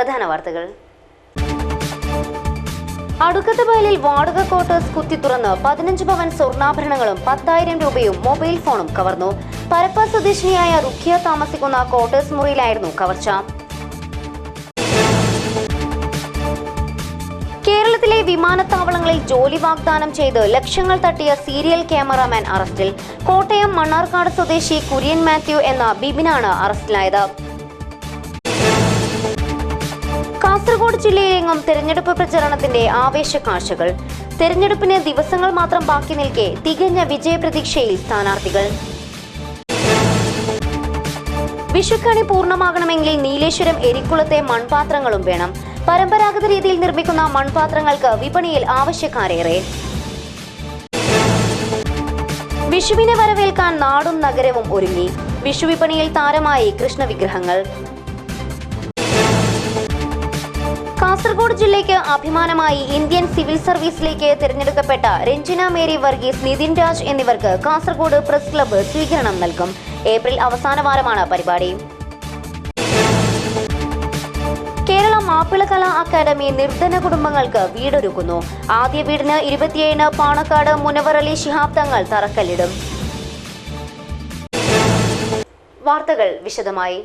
പ്രധാന വാർത്തകൾ. അടുക്കത്ത് ബയലിൽ വാടക ക്വാർട്ടേഴ്സ് കുത്തി തുറന്ന് 15 പവൻ സ്വർണ്ണാഭരണങ്ങളും 10,000 രൂപയും മൊബൈൽ ഫോണും കവർന്നു. പരപ്പ സ്വദേശിനിയായ റുഖിയ താമസിക്കുന്ന ക്വാർട്ടേഴ്സ് മുറിയിലായിരുന്നു കവർച്ച. കേരളത്തിലെ വിമാനത്താവളങ്ങളിൽ ജോലി വാഗ്ദാനം ചെയ്ത് ലക്ഷങ്ങൾ തട്ടിയ സീരിയൽ ക്യാമറാമാൻ അറസ്റ്റിൽ. കോട്ടയം മണ്ണാർക്കാട് സ്വദേശി കുര്യൻ മാത്യു എന്ന ബിബിനാണ് അറസ്റ്റിലായത്. കാസർഗോഡ് ജില്ലയിലെങ്ങും തെരഞ്ഞെടുപ്പ് പ്രചരണത്തിന്റെ ആവേശ കാഴ്ചകൾ. തെരഞ്ഞെടുപ്പിന് ദിവസങ്ങൾ മാത്രം ബാക്കി നിൽക്കെ തികഞ്ഞ വിജയപ്രതീക്ഷയിൽ സ്ഥാനാർത്ഥികൾ. വിഷുക്കണി പൂർണ്ണമാകണമെങ്കിൽ നീലേശ്വരം എരിക്കുളത്തെ മൺപാത്രങ്ങളും വേണം. പരമ്പരാഗത രീതിയിൽ നിർമ്മിക്കുന്ന മൺപാത്രങ്ങൾക്ക് വിപണിയിൽ ആവശ്യക്കാരേറെ. വിഷുവിനെ വരവേൽക്കാൻ നാടും നഗരവും ഒരുങ്ങി. വിഷു വിപണിയിൽ താരമായി കൃഷ്ണവിഗ്രഹങ്ങൾ. കാസർഗോഡ് ജില്ലയ്ക്ക് അഭിമാനമായി ഇന്ത്യൻ സിവിൽ സർവീസിലേക്ക് തിരഞ്ഞെടുക്കപ്പെട്ട രഞ്ജിന മേരി വർഗീസ്, നിതിൻ രാജ് എന്നിവർക്ക് കാസർഗോഡ് പ്രസ് ക്ലബ്ബ് സ്വീകരണം നൽകും. ഏപ്രിൽ അവസാന വാരമാണ് പരിപാടി. കേരള മാപ്പിള കലാ അക്കാദമി നിർധന കുടുംബങ്ങൾക്ക് വീടൊരുക്കുന്നു. ആദ്യ വീടിന് 27 പാണക്കാട് മുനവർ അലി ശിഹാബ് തങ്ങൾ തറക്കല്ലിടും. വാർത്തകൾ വിശദമായി.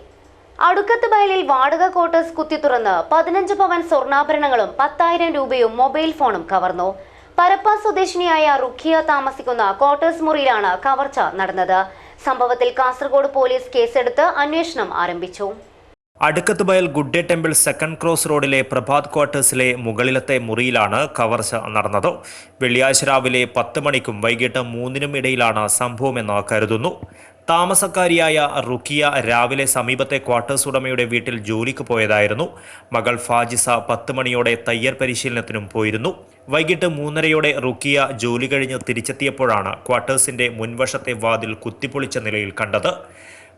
അടുക്കത്ത് ബയലിൽ വാടക ക്വാർട്ടേഴ്സ് കുത്തി തുറന്ന് 15 പവൻ സ്വർണ്ണാഭരണങ്ങളും 10,000 രൂപയും മൊബൈൽ ഫോണും കവർന്നു. പരപ്പ സ്വദേശിനിയായ റുഖിയ താമസിക്കുന്ന ക്വാർട്ടേഴ്സ് മുറിയിലാണ് കവർച്ച നടന്നത്. സംഭവത്തിൽ കാസർഗോഡ് പോലീസ് കേസെടുത്ത് അന്വേഷണം ആരംഭിച്ചു. Adukkath Bayal Gudde temple second cross റോഡിലെ പ്രഭാത് ക്വാർട്ടേഴ്സിലെ മുകളിലത്തെ മുറിയിലാണ് കവർച്ച നടന്നത്. വെള്ളിയാഴ്ച രാവിലെ 10 മണിക്കും വൈകിട്ട് 3-നും ഇടയിലാണ് സംഭവമെന്ന് കരുതുന്നു. താമസക്കാരിയായ റുഖിയ രാവിലെ സമീപത്തെ ക്വാർട്ടേഴ്സ് ഉടമയുടെ വീട്ടിൽ ജോലിക്ക് പോയതായിരുന്നു. മകൾ ഫാജിസ 10 മണിയോടെ തയ്യൽ പരിശീലനത്തിനും പോയിരുന്നു. വൈകിട്ട് 3:30യോടെ റുഖിയ ജോലി കഴിഞ്ഞ് തിരിച്ചെത്തിയപ്പോഴാണ് ക്വാർട്ടേഴ്സിന്റെ മുൻവശത്തെ വാതിൽ കുത്തിപ്പൊളിച്ച നിലയിൽ കണ്ടത്.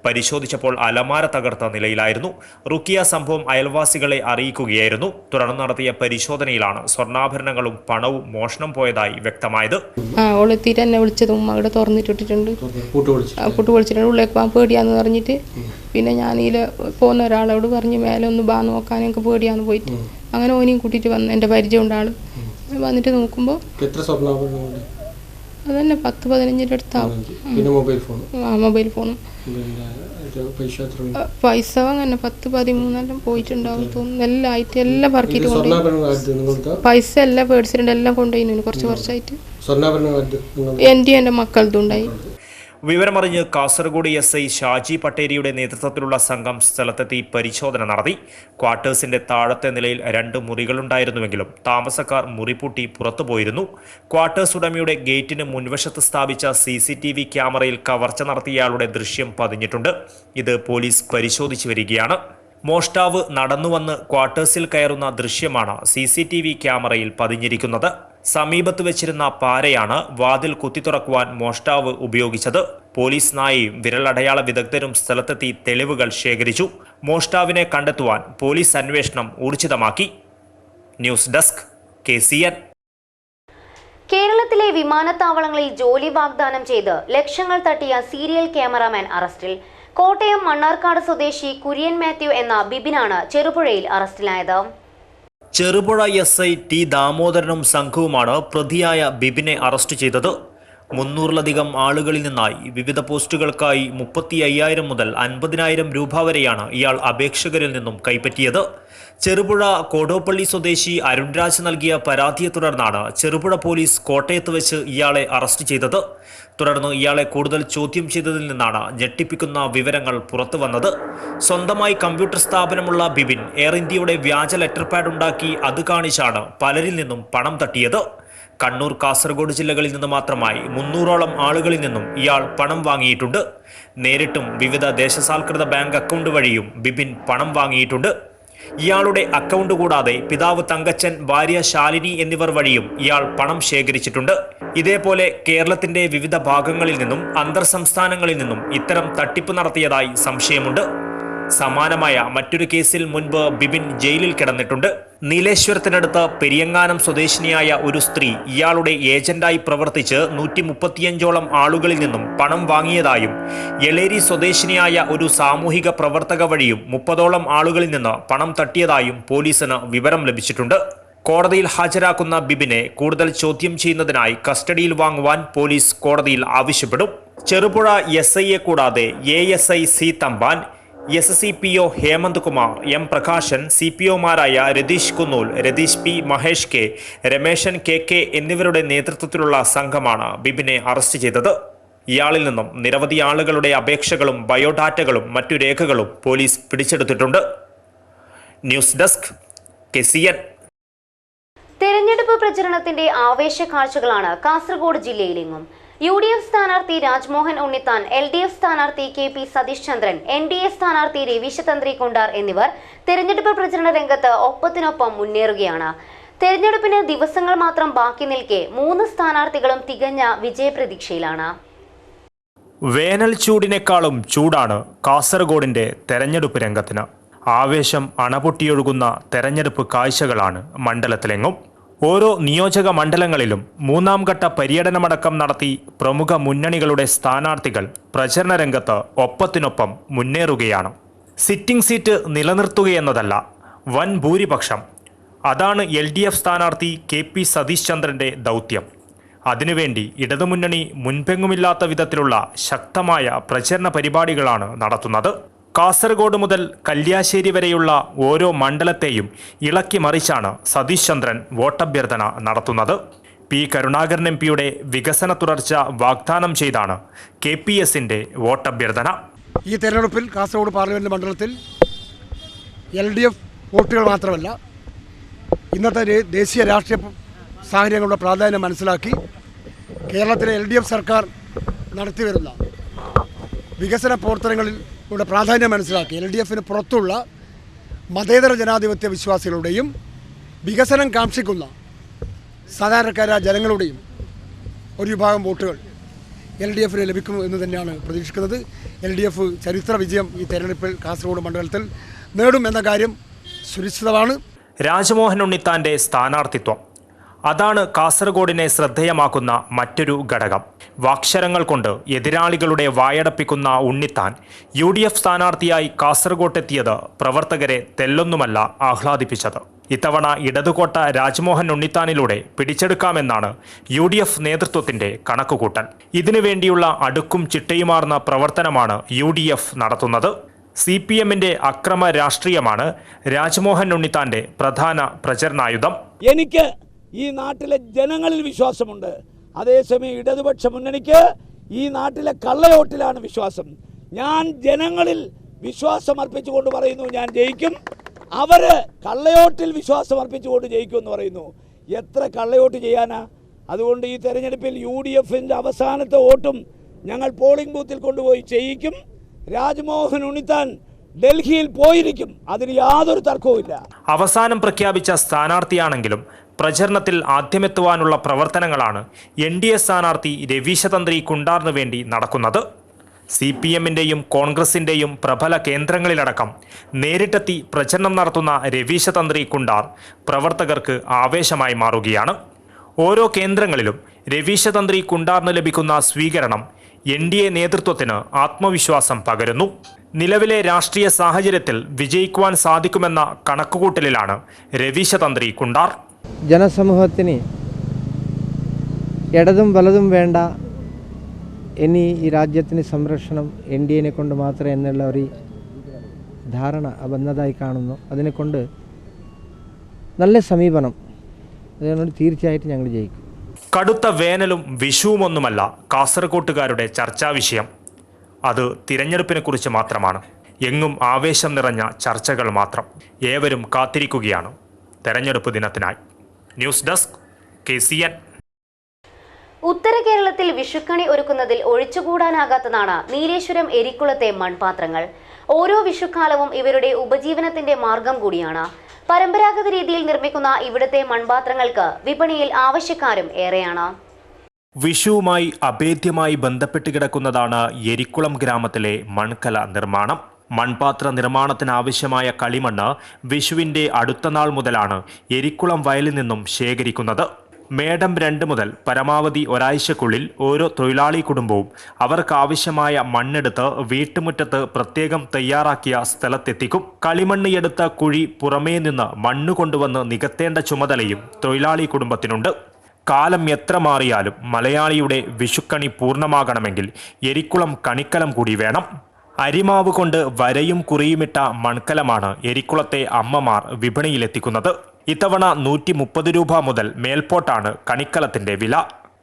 പരിശോധിച്ചപ്പോൾ അലമാര തകർത്ത നിലയിലായിരുന്നു. റുഖിയ സംഭവം അയൽവാസികളെ അറിയിക്കുകയായിരുന്നു. തുടർന്ന് നടത്തിയ പരിശോധനയിലാണ് സ്വർണ്ണാഭരണങ്ങളും പണവും മോഷണം പോയതായി വ്യക്തമായത്. ഓളെത്തിയിട്ട് എന്നെ വിളിച്ചതും മകളെ തുറന്നിട്ടിട്ടുണ്ട്, പൂട്ട് പൊളിച്ചിട്ടുണ്ട്. ഉള്ളിലേക്ക് പോകാൻ പേടിയാന്ന് പറഞ്ഞിട്ട് പിന്നെ ഞാനീല പോകുന്ന ഒരാളോട് പറഞ്ഞ് മേലെ ഒന്ന് ബാ നോക്കാൻ എനിക്ക് പേടിയാന്ന് പോയിട്ട് അങ്ങനെ ഓനെയും കൂട്ടിയിട്ട് വന്ന് എൻ്റെ പരിചയം ഉണ്ടാളും വന്നിട്ട് നോക്കുമ്പോൾ അതന്നെ 10-15 അടുത്താവും. മൊബൈൽ ഫോണും പൈസ അങ്ങനെ 10-13 പോയിട്ടുണ്ടാവും തോന്നുന്നു. എല്ലാം ആയിട്ട് എല്ലാം പറക്കിയിട്ട് കൊണ്ടുപോയി. പൈസ എല്ലാം പേടിച്ചിട്ടുണ്ട്, എല്ലാം കൊണ്ടുപോയി. കുറച്ചായിട്ട് എൻ്റെ മക്കളതും ഉണ്ടായി. വിവരമറിഞ്ഞ് കാസർഗോഡ് SI ഷാജി പട്ടേരിയുടെ നേതൃത്വത്തിലുള്ള സംഘം സ്ഥലത്തെത്തി പരിശോധന നടത്തി. ക്വാർട്ടേഴ്സിന്റെ താഴത്തെ നിലയിൽ 2 മുറികളുണ്ടായിരുന്നുവെങ്കിലും താമസക്കാർ മുറിപൂട്ടി പുറത്തുപോയിരുന്നു. ക്വാർട്ടേഴ്സ് ഉടമയുടെ ഗേറ്റിന് മുൻവശത്ത് സ്ഥാപിച്ച CCTV ക്യാമറയിൽ കവർച്ച നടത്തിയയാളുടെ ദൃശ്യം പതിഞ്ഞിട്ടുണ്ട്. ഇത് പോലീസ് പരിശോധിച്ചു വരികയാണ്. മോഷ്ടാവ് നടന്നുവന്ന് ക്വാർട്ടേഴ്സിൽ കയറുന്ന ദൃശ്യമാണ് CCTV ക്യാമറയിൽ പതിഞ്ഞിരിക്കുന്നത്. സമീപത്ത് വെച്ചിരുന്ന പാരയാണ് വാതിൽ കുത്തിത്തുറക്കുവാൻ മോഷ്ടാവ് ഉപയോഗിച്ചത്. പോലീസ് നായയും വിരലടയാള വിദഗ്ധരും സ്ഥലത്തെത്തി തെളിവുകൾ ശേഖരിച്ചു. മോഷ്ടാവിനെ കണ്ടെത്തുവാൻ പോലീസ് അന്വേഷണം ഊർജിതമാക്കി. News desk KCN. കേരളത്തിലെ വിമാനത്താവളങ്ങളിൽ ജോലി വാഗ്ദാനം ചെയ്ത് ലക്ഷങ്ങൾ തട്ടിയ സീരിയൽ ക്യാമറാമാൻ അറസ്റ്റിൽ. കോട്ടയം മണ്ണാർക്കാട് സ്വദേശി കുര്യൻ മാത്യു എന്ന ബിബിനാണ് ചെറുപുഴയിൽ അറസ്റ്റിലായത്. ചെറുപുഴ SI T ദാമോദരനും സംഘവുമാണ് പ്രതിയായ ബിബിനെ അറസ്റ്റ് ചെയ്തത്. 300-ലധികം ആളുകളിൽ നിന്നായി വിവിധ പോസ്റ്റുകൾക്കായി 35,000 മുതൽ 50,000 രൂപ വരെയാണ് ഇയാൾ അപേക്ഷകരിൽ നിന്നും കൈപ്പറ്റിയത്. ചെറുപുഴ കോടോപ്പള്ളി സ്വദേശി അരുൺരാജ് നൽകിയ പരാതിയെ തുടർന്നാണ് ചെറുപുഴ പോലീസ് കോട്ടയത്ത് വെച്ച് ഇയാളെ അറസ്റ്റ് ചെയ്തത്. തുടർന്ന് ഇയാളെ കൂടുതൽ ചോദ്യം ചെയ്തതിൽ നിന്നാണ് ഞെട്ടിപ്പിക്കുന്ന വിവരങ്ങൾ പുറത്തു വന്നത്. സ്വന്തമായി കമ്പ്യൂട്ടർ സ്ഥാപനമുള്ള ബിബിൻ എയർ ഇന്ത്യയുടെ വ്യാജ ലെറ്റർ പാഡ് ഉണ്ടാക്കി അത് കാണിച്ചാണ് പലരിൽ നിന്നും പണം തട്ടിയത്. കണ്ണൂർ, കാസർഗോഡ് ജില്ലകളിൽ നിന്ന് മാത്രമായി 300ഓളം ആളുകളിൽ നിന്നും ഇയാൾ പണം വാങ്ങിയിട്ടുണ്ട്. നേരിട്ടും വിവിധ ദേശസാൽകൃത ബാങ്ക് അക്കൗണ്ട് വഴിയും ബിബിൻ പണം വാങ്ങിയിട്ടുണ്ട്. ഇയാളുടെ അക്കൗണ്ട് കൂടാതെ പിതാവ് തങ്കച്ചൻ, ഭാര്യ ശാലിനി എന്നിവർ വഴിയും ഇയാൾ പണം ശേഖരിച്ചിട്ടുണ്ട്. ഇതേപോലെ കേരളത്തിന്റെ വിവിധ ഭാഗങ്ങളിൽ നിന്നും അന്തർ സംസ്ഥാനങ്ങളിൽ നിന്നും ഇത്തരം തട്ടിപ്പ് നടത്തിയതായി സംശയമുണ്ട്. സമാനമായ മറ്റൊരു കേസിൽ മുൻപ് ബിബിൻ ജയിലിൽ കിടന്നിട്ടുണ്ട്. നീലേശ്വരത്തിനടുത്ത് പെരിയങ്ങാനം സ്വദേശിനിയായ ഒരു സ്ത്രീ ഇയാളുടെ ഏജന്റായി പ്രവർത്തിച്ച് 135ഓളം ആളുകളിൽ നിന്നും പണം വാങ്ങിയതായും എളേരി സ്വദേശിനിയായ ഒരു സാമൂഹിക പ്രവർത്തക വഴിയും 30ഓളം ആളുകളിൽ നിന്ന് പണം തട്ടിയതായും പോലീസിന് വിവരം ലഭിച്ചിട്ടുണ്ട്. കോടതിയിൽ ഹാജരാക്കുന്ന ബിബിനെ കൂടുതൽ ചോദ്യം ചെയ്യുന്നതിനായി കസ്റ്റഡിയിൽ വാങ്ങുവാൻ പോലീസ് കോടതിയിൽ ആവശ്യപ്പെടും. ചെറുപുഴ SIയെ കൂടാതെ ASI C Thampan, SCPO Hemant Kumar, M Prakashan, CPOമാരായ Ratheesh Kunnool, Ratheesh P, Mahesh K, Rameshan KK എന്നിവരുടെ നേതൃത്വത്തിലുള്ള സംഘമാണ് ബിബിനെ അറസ്റ്റ് ചെയ്തത്. ഇയാളിൽ നിന്നും നിരവധി ആളുകളുടെ അപേക്ഷകളും ബയോഡാറ്റകളും മറ്റു രേഖകളും പോലീസ് പിടിച്ചെടുത്തിട്ടുണ്ട്. News desk KCN. തെരഞ്ഞെടുപ്പ് പ്രചരണത്തിന്റെ ആവേശ കാഴ്ചകളാണ് കാസർഗോഡ് ജില്ലയിലെങ്ങും. UDF സ്ഥാനാർത്ഥി രാജ്മോഹൻ ഉണ്ണിത്താൻ, LDF സ്ഥാനാർത്ഥി KP സതീഷ് ചന്ദ്രൻ, NDA സ്ഥാനാർത്ഥി രവീശ തന്ത്രി കുണ്ടാർ എന്നിവർ തെരഞ്ഞെടുപ്പ് പ്രചരണ രംഗത്ത് ഒപ്പത്തിനൊപ്പം മുന്നേറുകയാണ്. തെരഞ്ഞെടുപ്പിന് ദിവസങ്ങൾ മാത്രം ബാക്കി നിൽക്കെ 3 സ്ഥാനാർത്ഥികളും തികഞ്ഞ വിജയപ്രതീക്ഷയിലാണ്. വേനൽ ചൂടിനേക്കാളും ചൂടാണ് കാസർഗോഡിന്റെ തെരഞ്ഞെടുപ്പ് രംഗത്തിന്. ആവേശം അണപൊട്ടിയൊഴുകുന്ന തെരഞ്ഞെടുപ്പ് കാഴ്ചകളാണ് മണ്ഡലത്തിലെങ്ങും. ഓരോ നിയോജക മണ്ഡലങ്ങളിലും 3ാം ഘട്ട പര്യടനമടക്കം നടത്തി പ്രമുഖ മുന്നണികളുടെ സ്ഥാനാർത്ഥികൾ പ്രചരണ രംഗത്ത് ഒപ്പത്തിനൊപ്പം മുന്നേറുകയാണ്. സിറ്റിംഗ് സീറ്റ് നിലനിർത്തുകയെന്നതല്ല വൻ ഭൂരിപക്ഷം. അതാണ് LDF സ്ഥാനാർത്ഥി KP സതീഷ് ചന്ദ്രന്റെ ദൗത്യം. അതിനുവേണ്ടി ഇടതുമുന്നണി മുൻപെങ്ങുമില്ലാത്ത വിധത്തിലുള്ള ശക്തമായ പ്രചരണ പരിപാടികളാണ് നടത്തുന്നത്. കാസർഗോഡ് മുതൽ കല്യാശ്ശേരി വരെയുള്ള ഓരോ മണ്ഡലത്തെയും ഇളക്കി മറിച്ചാണ് സതീഷ് ചന്ദ്രൻ വോട്ടഭ്യർത്ഥന നടത്തുന്നത്. P കരുണാകരൻ MPയുടെ വികസന തുടർച്ച വാഗ്ദാനം ചെയ്താണ് KPSന്റെ വോട്ടഭ്യർത്ഥന. ഈ തെരഞ്ഞെടുപ്പിൽ കാസർഗോഡ് പാർലമെൻറ്റ് മണ്ഡലത്തിൽ LDF വോട്ടുകൾ മാത്രമല്ല, ഇന്നത്തെ ദേശീയ രാഷ്ട്രീയ സാഹചര്യങ്ങളുടെ പ്രാധാന്യം മനസ്സിലാക്കി കേരളത്തിലെ LDF സർക്കാർ നടത്തിവരുന്ന വികസന പ്രവർത്തനങ്ങളിൽ പ്രാധാന്യം മനസ്സിലാക്കി LDFന് പുറത്തുള്ള മതേതര ജനാധിപത്യ വിശ്വാസികളുടെയും വികസനം കാക്ഷിക്കുന്ന സാധാരണക്കാരായ ജനങ്ങളുടെയും ഒരു വിഭാഗം വോട്ടുകൾ LDFന് ലഭിക്കും എന്ന് തന്നെയാണ് പ്രതീക്ഷിക്കുന്നത്. LDF ചരിത്ര വിജയം ഈ തെരഞ്ഞെടുപ്പിൽ കാസർഗോഡ് മണ്ഡലത്തിൽ നേടും എന്ന കാര്യം സുനിശ്ചിതമാണ്. രാജ്മോഹൻ ഉണ്ണിത്താന്റെ സ്ഥാനാർത്ഥിത്വം അതാണ് കാസർഗോഡിനെ ശ്രദ്ധേയമാക്കുന്ന മറ്റൊരു ഘടകം. വാക്ഷരങ്ങൾ കൊണ്ട് എതിരാളികളുടെ വായടപ്പിക്കുന്ന ഉണ്ണിത്താൻ UDF സ്ഥാനാർത്ഥിയായി കാസർഗോട്ടെത്തിയത് പ്രവർത്തകരെ തെല്ലൊന്നുമല്ല ആഹ്ലാദിപ്പിച്ചത്. ഇത്തവണ ഇടതുകോട്ട രാജ്മോഹൻ ഉണ്ണിത്താനിലൂടെ പിടിച്ചെടുക്കാമെന്നാണ് UDF നേതൃത്വത്തിന്റെ കണക്കുകൂട്ടൽ. ഇതിനുവേണ്ടിയുള്ള അടുക്കും ചിട്ടയുമാർന്ന പ്രവർത്തനമാണ് UDF നടത്തുന്നത്. CPMന്റെ അക്രമ രാഷ്ട്രീയമാണ് രാജ്മോഹൻ ഉണ്ണിത്താന്റെ പ്രധാന പ്രചരണായുധം. എനിക്ക് ഈ നാട്ടിലെ ജനങ്ങളിൽ വിശ്വാസമുണ്ട്. അതേസമയം ഇടതുപക്ഷ മുന്നണിക്ക് ഈ നാട്ടിലെ കള്ളവോട്ടിലാണ് വിശ്വാസം. ഞാൻ ജനങ്ങളിൽ വിശ്വാസം അർപ്പിച്ചുകൊണ്ട് പറയുന്നു, ഞാൻ ജയിക്കും. അവര് കള്ളവോട്ടിൽ വിശ്വാസം അർപ്പിച്ചുകൊണ്ട് ജയിക്കും എന്ന് പറയുന്നു. എത്ര കള്ളവോട്ട് ചെയ്യാനാ? അതുകൊണ്ട് ഈ തെരഞ്ഞെടുപ്പിൽ UDFന്റെ അവസാനത്തെ വോട്ടും ഞങ്ങൾ പോളിംഗ് ബൂത്തിൽ കൊണ്ടുപോയി ചെയ്യിക്കും. രാജ്മോഹൻ ഉണ്ണിത്താൻ ഡൽഹിയിൽ പോയിരിക്കും, അതിന് യാതൊരു തർക്കവുമില്ല. അവസാനം പ്രഖ്യാപിച്ച സ്ഥാനാർത്ഥിയാണെങ്കിലും പ്രചരണത്തിൽ ആദ്യമെത്തുവാനുള്ള പ്രവർത്തനങ്ങളാണ് NDA സ്ഥാനാർത്ഥി രവീശ തന്ത്രി കുണ്ടാറിന് വേണ്ടി നടക്കുന്നത്. CPMന്റെയും കോൺഗ്രസിന്റെയും പ്രബല കേന്ദ്രങ്ങളിലടക്കം നേരിട്ടെത്തി പ്രചരണം നടത്തുന്ന രവീശ തന്ത്രി കുണ്ടാർ പ്രവർത്തകർക്ക് ആവേശമായി മാറുകയാണ്. ഓരോ കേന്ദ്രങ്ങളിലും രവീശ തന്ത്രി കുണ്ടാറിന് ലഭിക്കുന്ന സ്വീകരണം NDA നേതൃത്വത്തിന് ആത്മവിശ്വാസം പകരുന്നു. നിലവിലെ രാഷ്ട്രീയ സാഹചര്യത്തിൽ വിജയിക്കുവാൻ സാധിക്കുമെന്ന കണക്കുകൂട്ടലിലാണ് രവീശ തന്ത്രി കുണ്ടാർ. ജനസമൂഹത്തിന് ഇടതും വലതും വേണ്ട, ഇനി ഈ രാജ്യത്തിന് സംരക്ഷണം NDAനെ കൊണ്ട് മാത്രമേ എന്നുള്ള ഒരു ധാരണ വന്നതായി കാണുന്നു. അതിനെക്കൊണ്ട് നല്ല സമീപനം, അതുകൊണ്ട് തീർച്ചയായിട്ടും ഞങ്ങൾ ജയിക്കും. കടുത്ത വേനലും വിഷുവുമൊന്നുമല്ല കാസർഗോട്ടുകാരുടെ ചർച്ചാ വിഷയം. അത് തിരഞ്ഞെടുപ്പിനെ കുറിച്ച് മാത്രമാണ്. എങ്ങും ആവേശം നിറഞ്ഞ ചർച്ചകൾ മാത്രം. ഏവരും കാത്തിരിക്കുകയാണ് തെരഞ്ഞെടുപ്പ് ദിനത്തിനായി. News desk KCN. ഉത്തര കേരളത്തിൽ വിഷുക്കണി ഒരുക്കുന്നതിൽ ഒഴിച്ചുകൂടാനാകാത്തതാണ് നീലേശ്വരം എരിക്കുളത്തെ മൺപാത്രങ്ങൾ. ഓരോ വിഷുക്കാലവും ഇവരുടെ ഉപജീവനത്തിന്റെ മാർഗം കൂടിയാണ്. പരമ്പരാഗത രീതിയിൽ നിർമ്മിക്കുന്ന ഇവിടുത്തെ മൺപാത്രങ്ങൾക്ക് വിപണിയിൽ ആവശ്യക്കാരും ഏറെയാണ്. വിഷുവുമായി അഭേദ്യമായി ബന്ധപ്പെട്ട് കിടക്കുന്നതാണ് എരിക്കുളം ഗ്രാമത്തിലെ മൺകല നിർമ്മാണം. മൺപാത്ര നിർമ്മാണത്തിനാവശ്യമായ കളിമണ്ണ് വിഷുവിൻ്റെ അടുത്ത നാൾ മുതലാണ് എരിക്കുളം വയലിൽ നിന്നും ശേഖരിക്കുന്നത്. മേടം 2 മുതൽ പരമാവധി ഒരാഴ്ചക്കുള്ളിൽ ഓരോ തൊഴിലാളി കുടുംബവും അവർക്കാവശ്യമായ മണ്ണെടുത്ത് വീട്ടുമുറ്റത്ത് പ്രത്യേകം തയ്യാറാക്കിയ സ്ഥലത്തെത്തിക്കും. കളിമണ്ണ് എടുത്ത കുഴി പുറമേ നിന്ന് മണ്ണ് കൊണ്ടുവന്ന് നികത്തേണ്ട ചുമതലയും തൊഴിലാളി കുടുംബത്തിനുണ്ട്. കാലം എത്ര മാറിയാലും മലയാളിയുടെ വിഷുക്കണി പൂർണ്ണമാകണമെങ്കിൽ എരിക്കുളം കണിക്കലം കൂടി വേണം. അരിമാവ് കൊണ്ട് വരയും കുറിയുമിട്ട മൺകലമാണ് എരിക്കുളത്തെ അമ്മമാർ വിപണിയിലെത്തിക്കുന്നത്. ഇത്തവണ 130 രൂപ മുതൽ മേൽപോട്ടാണ് കണിക്കലത്തിന്റെ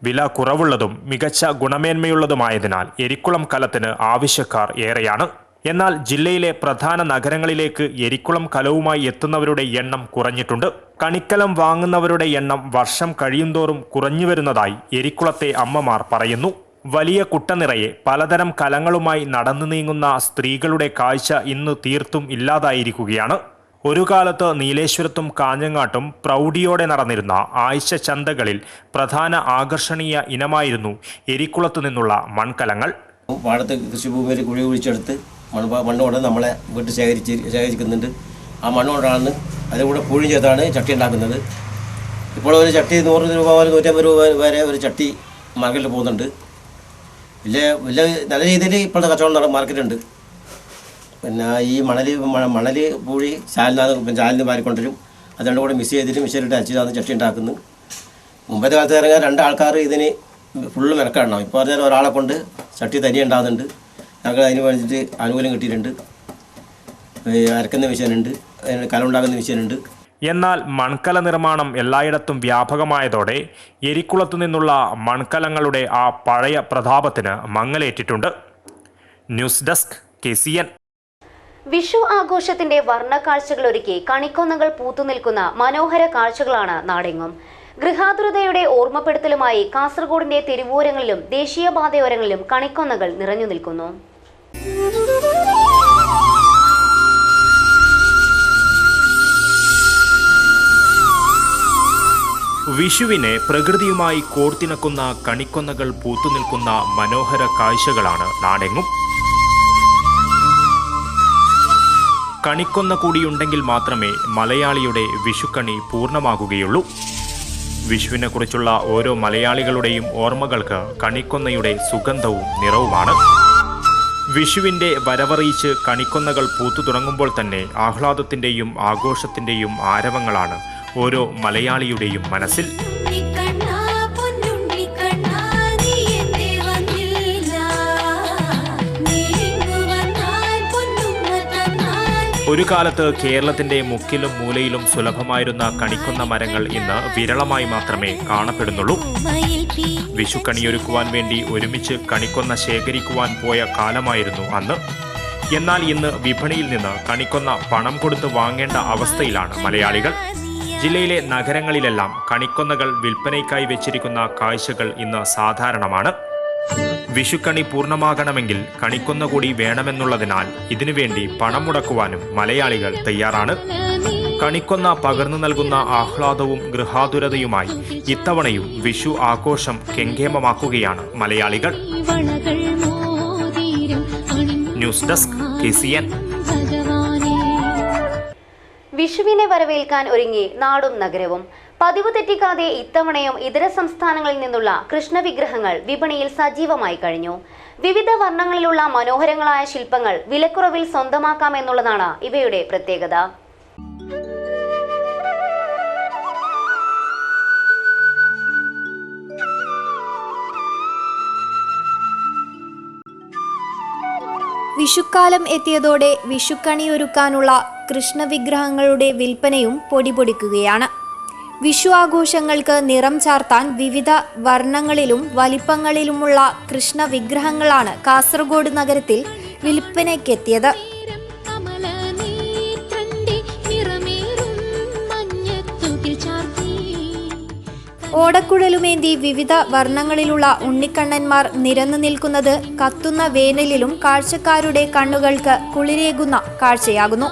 വില കുറവുള്ളതും മികച്ച ഗുണമേന്മയുള്ളതുമായതിനാൽ എരിക്കുളം കലത്തിന് ആവശ്യക്കാർ ഏറെയാണ്. എന്നാൽ ജില്ലയിലെ പ്രധാന നഗരങ്ങളിലേക്ക് എരിക്കുളം കലവുമായി എത്തുന്നവരുടെ എണ്ണം കുറഞ്ഞിട്ടുണ്ട്. കണിക്കലം വാങ്ങുന്നവരുടെ എണ്ണം വർഷം കഴിയുന്തോറും കുറഞ്ഞു വരുന്നതായി എരിക്കുളത്തെ അമ്മമാർ പറയുന്നു. വലിയ കുട്ട നിറയെ പലതരം കലങ്ങളുമായി നടന്നു നീങ്ങുന്ന സ്ത്രീകളുടെ കാഴ്ച ഇന്ന് തീർത്തും ഇല്ലാതായിരിക്കുകയാണ്. ഒരു കാലത്ത് നീലേശ്വരത്തും കാഞ്ഞങ്ങാട്ടും പ്രൗഢിയോടെ നടന്നിരുന്ന ആഴ്ച ചന്തകളിൽ പ്രധാന ആകർഷണീയ ഇനമായിരുന്നു എരിക്കുളത്തു നിന്നുള്ള മൺകലങ്ങൾ. പാടത്ത് കൃഷിഭൂമിയിൽ കുഴി കുഴിച്ചെടുത്ത് മണ്ണ് കൊണ്ട് നമ്മളെ വീട്ടിൽ ശേഖരിക്കുന്നുണ്ട്. ആ മണ്ണ് കൊണ്ടാണ് അതിൻ്റെ കൂടെ പൂഴി ചേർത്താണ് ചട്ടി ഉണ്ടാക്കുന്നത്. ഇപ്പോൾ ഒരു ചട്ടി 100 രൂപ മുതൽ 150 രൂപ വരെ ഒരു ചട്ടി മാർക്കറ്റിൽ പോകുന്നുണ്ട്. വലിയ നല്ല രീതിയിൽ ഇപ്പോഴത്തെ കച്ചവടം മാർക്കറ്റുണ്ട്. പിന്നെ ഈ മണൽ പൂഴി ചാലിന് മാറിക്കൊണ്ടിരും. അതുകൊണ്ട് കൂടെ മിക്സ് ചെയ്തിട്ട് മിക്സിയിലിട്ട് അരച്ചിട്ടാണ് ചട്ടി ഉണ്ടാക്കുന്നത്. മുമ്പത്തെ കാലത്ത് ഇറങ്ങിയാൽ 2 ആൾക്കാർ ഇതിന് ഫുള്ള് മെനക്കാണോ. ഇപ്പോൾ പറഞ്ഞാൽ ഒരാളെ കൊണ്ട് ചട്ടി തനിയെ ഉണ്ടാകുന്നുണ്ട്. ഞങ്ങൾക്ക് അതിന് വേണ്ടിയിട്ട് ആനുകൂല്യം കിട്ടിയിട്ടുണ്ട്. അരക്കുന്ന മെഷീനുണ്ട്, കലമുണ്ടാക്കുന്ന മെഷീനുണ്ട്. എന്നാൽ മൺകല നിർമ്മാണം എല്ലായിടത്തും വ്യാപകമായതോടെ എരിക്കുളത്തു നിന്നുള്ള മൺകലങ്ങളുടെ ആ പഴയ പ്രതാപത്തിന് മങ്ങലേറ്റിട്ടുണ്ട്. News desk KCN. വിഷു ആഘോഷത്തിന്റെ വർണ്ണക്കാഴ്ചകളൊരുക്കി കണിക്കൊന്നകൾ പൂത്തുനിൽക്കുന്ന മനോഹര കാഴ്ചകളാണ് നാടെങ്ങും. ഗൃഹാതുരതയുടെ ഓർമ്മപ്പെടുത്തലുമായി കാസർഗോഡിന്റെ തെരുവോരങ്ങളിലും ദേശീയപാതയോരങ്ങളിലും കണിക്കൊന്നകൾ നിറഞ്ഞു നിൽക്കുന്നു. വിഷുവിനെ പ്രകൃതിയുമായി കോർത്തിണക്കുന്ന കണിക്കൊന്നകൾ പൂത്തുനിൽക്കുന്ന മനോഹര കാഴ്ചകളാണ് നാടെങ്ങും. കണിക്കൊന്ന കൂടിയുണ്ടെങ്കിൽ മാത്രമേ മലയാളിയുടെ വിഷുക്കണി പൂർണ്ണമാകുകയുള്ളൂ. വിഷുവിനെ കുറിച്ചുള്ള ഓരോ മലയാളികളുടെയും ഓർമ്മകൾക്ക് കണിക്കൊന്നയുടെ സുഗന്ധവും നിറവുമാണ്. വിഷുവിൻ്റെ വരവറിയിച്ച് കണിക്കൊന്നകൾ പൂത്തു തുടങ്ങുമ്പോൾ തന്നെ ആഹ്ലാദത്തിൻ്റെയും ആഘോഷത്തിൻ്റെയും ആരവങ്ങളാണ് ഓരോ മലയാളിയുടെയും മനസ്സിൽ. ഒരു കാലത്ത് കേരളത്തിന്റെ മുക്കിലും മൂലയിലും സുലഭമായിരുന്ന കണിക്കൊന്ന മരങ്ങൾ ഇന്ന് വിരളമായി മാത്രമേ കാണപ്പെടുന്നുള്ളൂ. വിഷുക്കണിയൊരുക്കുവാൻ വേണ്ടി ഒരുമിച്ച് കണിക്കൊന്ന ശേഖരിക്കുവാൻ പോയ കാലമായിരുന്നു അന്ന്. എന്നാൽ ഇന്ന് വിപണിയിൽ നിന്ന് കണിക്കൊന്ന പണം കൊടുത്ത് വാങ്ങേണ്ട അവസ്ഥയിലാണ് മലയാളികൾ. ജില്ലയിലെ നഗരങ്ങളിലെല്ലാം കണിക്കൊന്നകൾ വിൽപ്പനയ്ക്കായി വെച്ചിരിക്കുന്ന കാഴ്ചകൾ ഇന്ന് സാധാരണമാണ്. വിഷുക്കണി പൂർണ്ണമാകണമെങ്കിൽ കണിക്കൊന്ന കൂടി വേണമെന്നുള്ളതിനാൽ ഇതിനുവേണ്ടി പണം മുടക്കുവാനും മലയാളികൾ തയ്യാറാണ്. കണിക്കൊന്ന പകർന്നു നൽകുന്ന ആഹ്ലാദവും ഗൃഹാതുരതയുമായി ഇത്തവണയും വിഷു ആഘോഷം കെങ്കേമമാക്കുകയാണ് മലയാളികൾ. News desk KCN. വിഷുവിനെ വരവേൽക്കാൻ ഒരുങ്ങി നാടും നഗരവും. പതിവ് തെറ്റിക്കാതെ ഇത്തവണയും ഇതര സംസ്ഥാനങ്ങളിൽ നിന്നുള്ള കൃഷ്ണവിഗ്രഹങ്ങൾ വിപണിയിൽ സജീവമായി കഴിഞ്ഞു. വിവിധ വർണ്ണങ്ങളിലുള്ള മനോഹരങ്ങളായ ശില്പങ്ങൾ വിലക്കുറവിൽ സ്വന്തമാക്കാമെന്നുള്ളതാണ് ഇവയുടെ പ്രത്യേകത. വിഷുക്കാലം എത്തിയതോടെ വിഷുക്കണിയൊരുക്കാനുള്ള കൃഷ്ണവിഗ്രഹങ്ങളുടെ വിൽപ്പനയും പൊടിപൊടിക്കുകയാണ്. വിഷു ആഘോഷങ്ങൾക്ക് നിറം ചാർത്താൻ വിവിധ വർണ്ണങ്ങളിലും വലിപ്പങ്ങളിലുമുള്ള കൃഷ്ണവിഗ്രഹങ്ങളാണ് കാസർഗോഡ് നഗരത്തിൽ വിൽപ്പനയ്ക്കെത്തിയത്. ഓടക്കുഴലുമേന്തി വിവിധ വർണ്ണങ്ങളിലുള്ള ഉണ്ണിക്കണ്ണന്മാർ നിരന്നു നിൽക്കുന്നത് കത്തുന്ന വേനലിലും കാഴ്ചക്കാരുടെ കണ്ണുകൾക്ക് കുളിരേകുന്ന കാഴ്ചയാകുന്നു.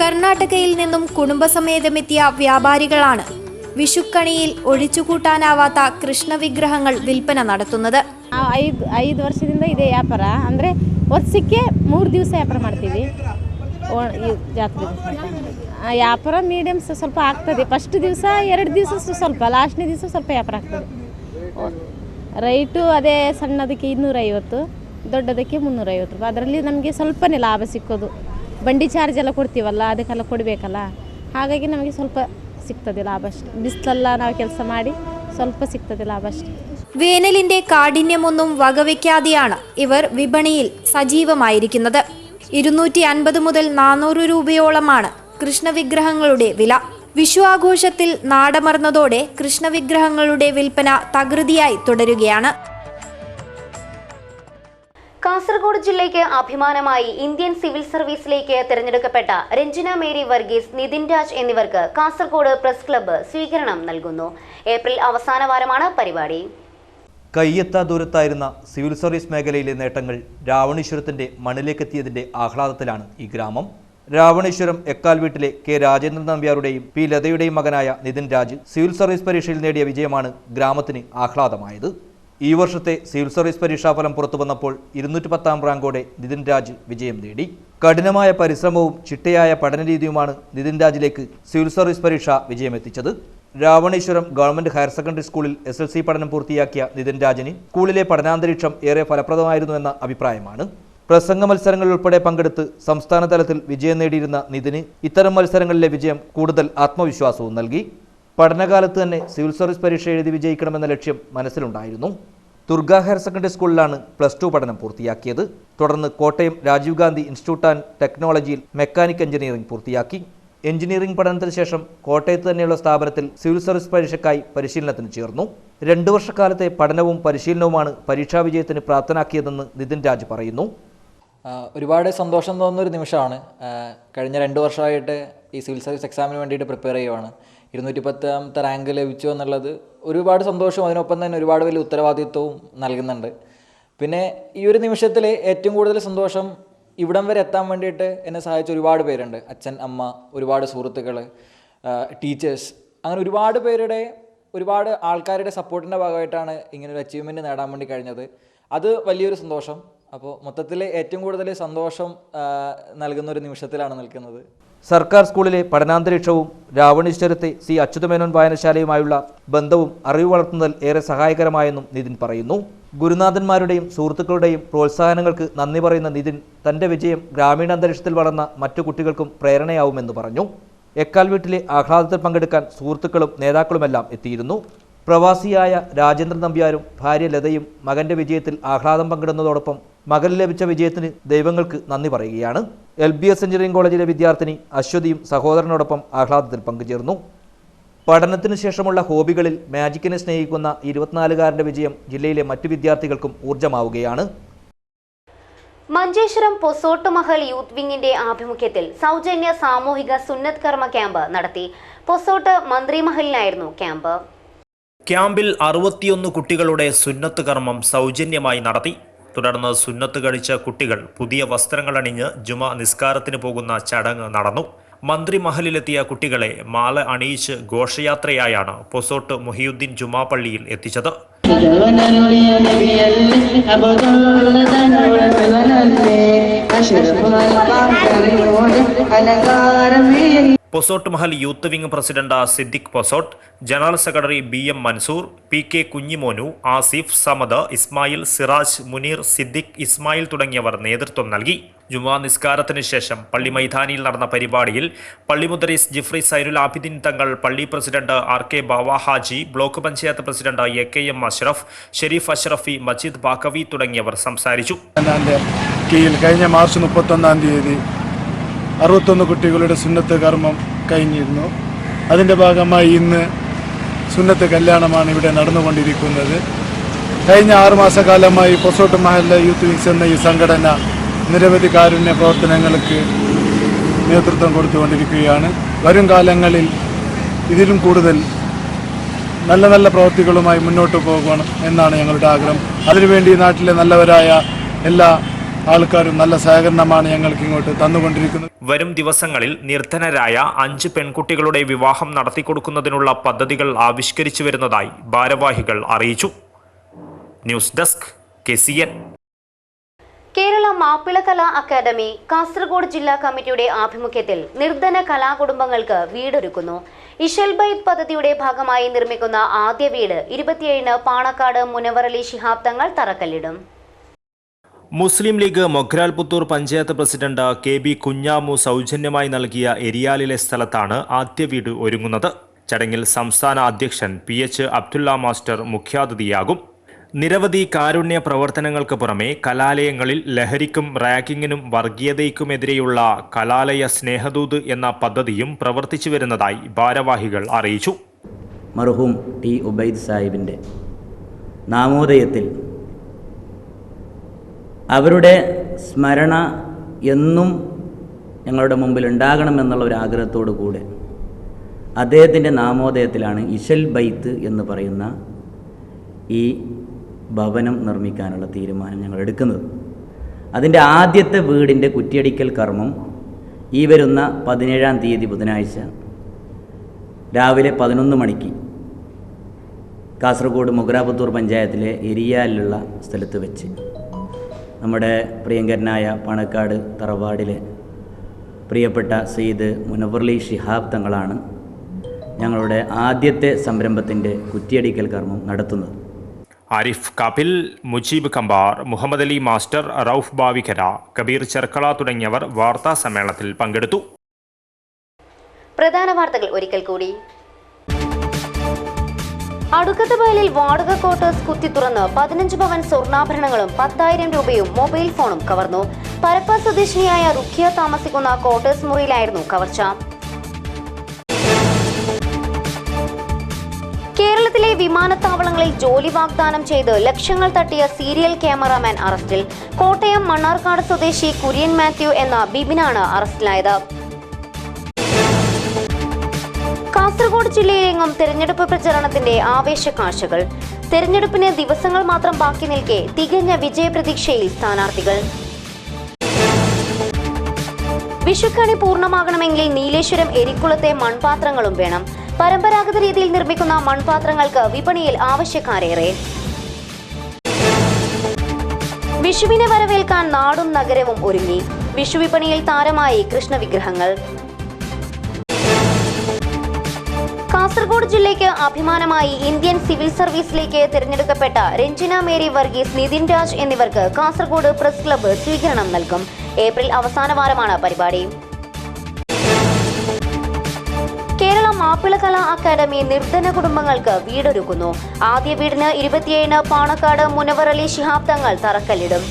കർണാടകയിൽ നിന്നും കുടുംബസമേതമെത്തിയ വ്യാപാരികളാണ് വിഷുക്കണിയിൽ ഒഴിച്ചുകൂട്ടാനാവാത്ത കൃഷ്ണവിഗ്രഹങ്ങൾ വിൽപ്പന നടത്തുന്നത്. 5 ವರ್ಷದಿಂದ ಇದೇ ವ್ಯಾಪಾರ. ಅಂದರೆ ವರ್ಷಕ್ಕೆ 3 ದಿವಸ ವ್ಯಾಪಾರ ಮಾಡ್ತೀವಿ ಈ ಜಾತ್ರೆ ವ್ಯಾಪಾರ ಮೀಡಿಯಮ್ ಸ್ವಲ್ಪ ಆಗ್ತದೆ. ಫಸ್ಟ್ ದಿವಸ 2 ದಿವಸ ಸ್ವಲ್ಪ, ಲಾಸ್ಟ್ನೇ ದಿವಸ ಸ್ವಲ್ಪ ವ್ಯಾಪಾರ ಆಗ್ತದೆ. ರೈಟು ಅದೇ ಸಣ್ಣದಕ್ಕೆ 250, ದೊಡ್ಡದಕ್ಕೆ 350 ರೂಪಾಯಿ. ಅದರಲ್ಲಿ ನಮಗೆ ಸ್ವಲ್ಪನೇ ಲಾಭ ಸಿಕ್ಕೋದು. ಬಂಡಿ ಚಾರ್ಜ್ ಎಲ್ಲ ಕೊಡ್ತೀವಲ್ಲ, ಅದಕ್ಕೆಲ್ಲ ಕೊಡಬೇಕಲ್ಲ, ಹಾಗಾಗಿ ನಮಗೆ ಸ್ವಲ್ಪ ಸಿಗ್ತದೆ ಲಾಭ ಅಷ್ಟೇ. ಬಿಸಿಲೆಲ್ಲ ನಾವು ಕೆಲಸ ಮಾಡಿ ಸ್ವಲ್ಪ സിക്തതെ ലാഭം അಷ್ಟേ. വേനലിന്റെ കാഠിന്യമൊന്നും വകവയ്ക്കാതെയാണ് ഇവർ വിപണിയിൽ സജീവമായിരിക്കുന്നത്. 250 മുതൽ 400 രൂപയോളമാണ് കൃഷ്ണവിഗ്രഹങ്ങളുടെ വില. വിഷു ആഘോഷത്തിൽ നാടമർന്നതോടെ കൃഷ്ണവിഗ്രഹങ്ങളുടെ വിൽപ്പന തകൃതിയായി തുടരുകയാണ്. കാസർഗോഡ് ജില്ലയ്ക്ക് അഭിമാനമായി ഇന്ത്യൻ സിവിൽ സർവീസിലേക്ക് തിരഞ്ഞെടുക്കപ്പെട്ട രഞ്ജന മേരി വർഗീസ്, നിതിൻ രാജ് എന്നിവർക്ക് കാസർഗോഡ് പ്രസ് ക്ലബ്ബ് സ്വീകരണം നൽകുന്നു. ഏപ്രിൽ അവസാന വാരമാണ് പരിപാടി. കയ്യെത്താ ദൂരത്തായിരുന്ന സിവിൽ സർവീസ് മേഖലയിലെ നേട്ടങ്ങൾ രാവണേശ്വരത്തിന്റെ മണ്ണിലേക്കെത്തിയതിന്റെ ആഹ്ലാദത്തിലാണ് ഈ ഗ്രാമം. രാവണേശ്വരം എക്കാൽ വീട്ടിലെ കെ രാജേന്ദ്രൻ നമ്പ്യാരുടെയും പി ലതയുടെയും മകനായ നിതിൻ രാജ് സിവിൽ സർവീസ് പരീക്ഷയിൽ നേടിയ വിജയമാണ് ഗ്രാമത്തിന് ആഹ്ലാദമായത്. ഈ വർഷത്തെ സിവിൽ സർവീസ് പരീക്ഷാഫലം പുറത്തു വന്നപ്പോൾ 210ാം റാങ്കോടെ നിതിൻ രാജ് വിജയം നേടി. കഠിനമായ പരിശ്രമവും ചിട്ടയായ പഠനരീതിയുമാണ് നിതിൻ രാജിലേക്ക് സിവിൽ സർവീസ് പരീക്ഷ വിജയമെത്തിച്ചത്. രാവണേശ്വരം ഗവൺമെന്റ് ഹയർ സെക്കൻഡറി സ്കൂളിൽ SLC പഠനം പൂർത്തിയാക്കിയ നിതിൻ രാജിന് സ്കൂളിലെ പഠനാന്തരീക്ഷം ഏറെ ഫലപ്രദമായിരുന്നു എന്ന അഭിപ്രായമാണ്. പ്രസംഗ മത്സരങ്ങളിൽ ഉൾപ്പെടെ പങ്കെടുത്ത് സംസ്ഥാന തലത്തിൽ വിജയം നേടിയിരുന്ന നിതിന് ഇത്തരം മത്സരങ്ങളിലെ വിജയം കൂടുതൽ ആത്മവിശ്വാസവും നൽകി. പഠനകാലത്ത് തന്നെ സിവിൽ സർവീസ് പരീക്ഷ എഴുതി വിജയിക്കണമെന്ന ലക്ഷ്യം മനസ്സിലുണ്ടായിരുന്നു. ദുർഗ ഹയർ സെക്കൻഡറി സ്കൂളിലാണ് +2 പഠനം പൂർത്തിയാക്കിയത്. തുടർന്ന് കോട്ടയം രാജീവ് ഗാന്ധി ഇൻസ്റ്റിറ്റ്യൂട്ട് ആൻഡ് ടെക്നോളജിയിൽ മെക്കാനിക് എഞ്ചിനീയറിംഗ് പൂർത്തിയാക്കി. എഞ്ചിനീയറിംഗ് പഠനത്തിന് ശേഷം കോട്ടയത്ത് തന്നെയുള്ള സ്ഥാപനത്തിൽ സിവിൽ സർവീസ് പരീക്ഷയ്ക്കായി പരിശീലനത്തിന് ചേർന്നു. 2 വർഷക്കാലത്തെ പഠനവും പരിശീലനവുമാണ് പരീക്ഷാ വിജയത്തിന് പ്രാപ്തനാക്കിയതെന്ന് നിതിൻ രാജ് പറയുന്നു. ഒരുപാട് സന്തോഷം തോന്നുന്നൊരു നിമിഷമാണ്. കഴിഞ്ഞ 2 വർഷമായിട്ട് ഈ സിവിൽ സർവീസ് എക്സാമിന് വേണ്ടിയിട്ട് പ്രിപ്പയർ ചെയ്യുവാണ്. 210ാമത്തെ റാങ്ക് ലഭിച്ചു എന്നുള്ളത് ഒരുപാട് സന്തോഷവും അതിനൊപ്പം തന്നെ ഒരുപാട് വലിയ ഉത്തരവാദിത്വവും നൽകുന്നുണ്ട്. പിന്നെ ഈ ഒരു നിമിഷത്തിൽ ഏറ്റവും കൂടുതൽ സന്തോഷം ഇവിടം വരെ എത്താൻ വേണ്ടിയിട്ട് എന്നെ സഹായിച്ച ഒരുപാട് പേരുണ്ട്. അച്ഛൻ, അമ്മ, ഒരുപാട് സുഹൃത്തുക്കൾ, ടീച്ചേഴ്സ്, അങ്ങനെ ഒരുപാട് ആൾക്കാരുടെ സപ്പോർട്ടിൻ്റെ ഭാഗമായിട്ടാണ് ഇങ്ങനൊരു അച്ചീവ്മെൻറ്റ് നേടാൻ വേണ്ടി കഴിഞ്ഞത്. അത് വലിയൊരു സന്തോഷം. അപ്പോൾ മൊത്തത്തിൽ ഏറ്റവും കൂടുതൽ സന്തോഷം നൽകുന്ന ഒരു നിമിഷത്തിലാണ് നിൽക്കുന്നത്. സർക്കാർ സ്കൂളിലെ പഠനാന്തരീക്ഷവും രാവണേശ്വരത്തെ സി അച്യുതമേനോൻ വായനശാലയുമായുള്ള ബന്ധവും അറിവ് വളർത്തുന്നതിൽ ഏറെ സഹായകരമായെന്നും നിതിൻ പറയുന്നു. ഗുരുനാഥന്മാരുടെയും സുഹൃത്തുക്കളുടെയും പ്രോത്സാഹനങ്ങൾക്ക് നന്ദി പറയുന്ന നിതിൻ തൻ്റെ വിജയം ഗ്രാമീണ അന്തരീക്ഷത്തിൽ വളർന്ന മറ്റു കുട്ടികൾക്കും പ്രേരണയാവുമെന്ന് പറഞ്ഞു. എക്കാൽ വീട്ടിലെ ആഹ്ലാദത്തിൽ പങ്കെടുക്കാൻ സുഹൃത്തുക്കളും നേതാക്കളുമെല്ലാം എത്തിയിരുന്നു. പ്രവാസിയായ രാജേന്ദ്രൻ നമ്പ്യാരും ഭാര്യ ലതയും മകന്റെ വിജയത്തിൽ ആഹ്ലാദം പങ്കിടുന്നതോടൊപ്പം മകന് ലഭിച്ച വിജയത്തിന് ദൈവങ്ങൾക്ക് നന്ദി പറയുകയാണ്. LBS എഞ്ചിനീയറിംഗ് കോളേജിലെ വിദ്യാർത്ഥിനി അശ്വതിയും സഹോദരനോടൊപ്പം ആഹ്ലാദത്തിൽ പങ്കുചേർന്നു. പഠനത്തിനു ശേഷമുള്ള ഹോബികളിൽ മാജിക്കിനെ സ്നേഹിക്കുന്ന 24-കാരന്റെ വിജയം ജില്ലയിലെ മറ്റു വിദ്യാർത്ഥികൾക്കും ഊർജ്ജമാവുകയാണ്. മഞ്ചേശ്വരം പൊസോട്ട് മഹൽ യൂത്ത് വിങ്ങിന്റെ ആഭിമുഖ്യത്തിൽ സൗജന്യ സാമൂഹിക സുന്നത്ത് കർമ്മ ക്യാമ്പ് നടത്തി. പൊസോട്ട് മന്ത്രി മഹലിനായിരുന്നു ക്യാമ്പ്. ക്യാമ്പിൽ 61 കുട്ടികളുടെ സുന്നത്ത് കർമ്മം സൗജന്യമായി നടത്തി. തുടർന്ന് സുന്നത്ത് കഴിച്ച കുട്ടികൾ പുതിയ വസ്ത്രങ്ങൾ അണിഞ്ഞ് ജുമ നിസ്കാരത്തിന് പോകുന്ന ചടങ്ങ് നടന്നു. മന്ത്രി മഹലിലെത്തിയ കുട്ടികളെ മാല അണിയിച്ച് ഘോഷയാത്രയായാണ് പൊസോട്ട് മുഹിയുദ്ദീൻ ജുമാ പള്ളിയിൽ എത്തിച്ചത്. Posot Mahal youth wing president Siddique Posot, general secretary BM Mansoor, PK Kunhimonu, Asif, Samad, Ismail, Siraj, Muneer, Siddique, Ismail തുടങ്ങിയവർ നേതൃത്വം നൽകി. ജുമാ നിസ്കാരത്തിന് ശേഷം പള്ളി മൈതാനിയിൽ നടന്ന പരിപാടിയിൽ പള്ളി മുദരീസ് ജിഫ്രി സൈനുൽ ആബിദീൻ തങ്ങൾ, പള്ളി president RK Bava Haji, block panchayat president AKM Ashraf, Sherif Ashrafi, Majeed Baqavi തുടങ്ങിയവർ സംസാരിച്ചു. കഴിഞ്ഞ മാർച്ച് 31-ാം തീയതി 61 കുട്ടികളുടെ സുന്നത്ത് കർമ്മം കഴിഞ്ഞിരുന്നു. അതിൻ്റെ ഭാഗമായി ഇന്ന് സുന്നത്ത് കല്യാണമാണ് ഇവിടെ നടന്നുകൊണ്ടിരിക്കുന്നത്. കഴിഞ്ഞ 6 മാസക്കാലമായി പൊസോട്ട് മഹൽ യൂത്ത് വിങ്സ് എന്ന ഈ സംഘടന നിരവധി കാരുണ്യ പ്രവർത്തനങ്ങൾക്ക് നേതൃത്വം കൊടുത്തുകൊണ്ടിരിക്കുകയാണ്. വരും കാലങ്ങളിൽ ഇതിലും കൂടുതൽ നല്ല നല്ല പ്രവൃത്തികളുമായി മുന്നോട്ട് പോകണം എന്നാണ് ഞങ്ങളുടെ ആഗ്രഹം. അതിനുവേണ്ടി നാട്ടിലെ നല്ലവരായ എല്ലാ ആൾക്കാരും നല്ല സഹകരണമാണ് ഞങ്ങൾക്ക് ഇങ്ങോട്ട് തന്നുകൊണ്ടിരിക്കുന്നത്. വരും ദിവസങ്ങളിൽ നിർധനരായ 5 പെൺകുട്ടികളുടെ വിവാഹം നടത്തിക്കൊടുക്കുന്നതിനുള്ള പദ്ധതികൾ ആവിഷ്കരിച്ചു വരുന്നതായി ഭാരവാഹികൾ അറിയിച്ചു. News desk KCN. Kerala Mappila Kala academy Kasaragod ജില്ലാ കമ്മിറ്റിയുടെ ആഭിമുഖ്യത്തിൽ നിർധന കലാകുടുംബങ്ങൾക്ക് വീടൊരുക്കുന്നു. ഇശൽ ബൈത്ത് പദ്ധതിയുടെ ഭാഗമായി നിർമ്മിക്കുന്ന ആദ്യ വീട് 27-ന് പാണക്കാട് മുനവർ അലി ശിഹാബ് തങ്ങൾ തറക്കല്ലിടും. മുസ്ലിം ലീഗ് മൊഗ്രാൽ പുത്തൂർ പഞ്ചായത്ത് പ്രസിഡന്റ് KB കുഞ്ഞാമു സൗജന്യമായി നൽകിയ എരിയാലിലെ സ്ഥലത്താണ് ആദ്യ വീട് ഒരുങ്ങുന്നത്. ചടങ്ങിൽ സംസ്ഥാന അധ്യക്ഷൻ PH അബ്ദുള്ള മാസ്റ്റർ മുഖ്യാതിഥിയാകും. നിരവധി കാരുണ്യ പ്രവർത്തനങ്ങൾക്ക് പുറമെ കലാലയങ്ങളിൽ ലഹരിക്കും റാഗിങ്ങിനും വർഗീയതയ്ക്കുമെതിരെയുള്ള കലാലയ സ്നേഹദൂത് എന്ന പദ്ധതിയും പ്രവർത്തിച്ചു വരുന്നതായി ഭാരവാഹികൾ അറിയിച്ചു. മർഹൂം T. ഉബൈദ് സാഹിബിൻ്റെ നാമോദയത്തിൽ അവരുടെ സ്മരണ എന്നും ഞങ്ങളുടെ മുമ്പിൽ ഉണ്ടാകണമെന്നുള്ള ഒരു ആഗ്രഹത്തോടു കൂടെ അദ്ദേഹത്തിൻ്റെ നാമോദയത്തിലാണ് ഇശൽ ബൈത്ത് എന്ന് പറയുന്ന ഈ ഭവനം നിർമ്മിക്കാനുള്ള തീരുമാനം ഞങ്ങൾ എടുക്കുന്നത്. അതിൻ്റെ ആദ്യത്തെ വീടിൻ്റെ കുറ്റിയടിക്കൽ കർമ്മം ഈ വരുന്ന 17-ാം തീയതി ബുധനാഴ്ച രാവിലെ 11 മണിക്ക് കാസർഗോഡ് മൊഗ്രാപുത്തൂർ പഞ്ചായത്തിലെ എരിയാലിലുള്ള സ്ഥലത്ത് വെച്ച് നമ്മുടെ പ്രിയങ്കരനായ പാണക്കാട് തറവാടിലെ പ്രിയപ്പെട്ട സയ്യിദ് മുനവർ അലി ശിഹാബ് തങ്ങളാണ് ഞങ്ങളുടെ ആദ്യത്തെ സംരംഭത്തിൻ്റെ കുറ്റിയടിക്കൽ കർമ്മം നടത്തുന്നത്. ആരിഫ് കാപ്പിൽ, മുജീബ് കമ്പാർ, മുഹമ്മദ് അലി മാസ്റ്റർ, റൌഫ് ബാവിക്കര, കബീർ ചെർക്കള തുടങ്ങിയവർ വാർത്താ സമ്മേളനത്തിൽ പങ്കെടുത്തു. പ്രധാന വാർത്തകൾ ഒരിക്കൽ കൂടി. അടുക്കത്ത് ബയലിൽ വാടക ക്വാർട്ടേഴ്സ് കുത്തിത്തുറന്ന് 15 പവൻ സ്വർണ്ണാഭരണങ്ങളും 10,000 രൂപയും മൊബൈൽ ഫോണും കവർന്നു. പരപ്പ സ്വദേശിനിയായ റുഖിയ താമസിക്കുന്ന ക്വാർട്ടേഴ്സ് മുറിയിലായിരുന്നു കവർച്ച. കേരളത്തിലെ വിമാനത്താവളങ്ങളിൽ ജോലി വാഗ്ദാനം ചെയ്ത് ലക്ഷങ്ങൾ തട്ടിയ സീരിയൽ ക്യാമറാമാൻ അറസ്റ്റിൽ. കോട്ടയം മണ്ണാർക്കാട് സ്വദേശി കുര്യൻ മാത്യു എന്ന ബിബിനാണ് അറസ്റ്റിലായത്. കാസർഗോഡ് ജില്ലയിലെങ്ങും തെരഞ്ഞെടുപ്പ് പ്രചരണത്തിന്റെ ആവേശക്കാഴ്ചകൾ. തെരഞ്ഞെടുപ്പിന് ദിവസങ്ങൾ മാത്രം ബാക്കി നിൽക്കെ തികഞ്ഞ വിജയപ്രതീക്ഷയിൽ സ്ഥാനാർത്ഥികൾ. വിഷുക്കണി പൂർണ്ണമാകണമെങ്കിൽ നീലേശ്വരം എരിക്കുളത്തെ മൺപാത്രങ്ങളും വേണം. പരമ്പരാഗത രീതിയിൽ നിർമ്മിക്കുന്ന മൺപാത്രങ്ങൾക്ക് വിപണിയിൽ ആവശ്യക്കാരേറെ. വിഷുവിനെ വരവേൽക്കാൻ നാടും നഗരവും ഒരുങ്ങി. വിഷുവിപണിയിൽ താരമായി കൃഷ്ണവിഗ്രഹങ്ങൾ. കാസർഗോഡ് ജില്ലയ്ക്ക് അഭിമാനമായി ഇന്ത്യൻ സിവിൽ സർവീസിലേക്ക് തിരഞ്ഞെടുക്കപ്പെട്ട രഞ്ജിന മേരി വർഗീസ്, നിതിൻ രാജ് എന്നിവർക്ക് കാസർഗോഡ് പ്രസ് ക്ലബ്ബ് സ്വീകരണം നൽകും. ഏപ്രിൽ അവസാന വാരമാണ് പരിപാടി. കേരള മാപ്പിള കലാ അക്കാദമി നിർധന കുടുംബങ്ങൾക്ക് വീടൊരുക്കുന്നു. ആദ്യ വീടിന് 27-ന് പാണക്കാട് മുനവർ അലി ശിഹാബ് തങ്ങൾ തറക്കല്ലിടും.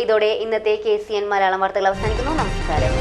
ഇതോടെ ഇന്നത്തെ KCN മലയാളം വാർത്തകൾ അവസാനിക്കുന്നു. നമസ്കാരം.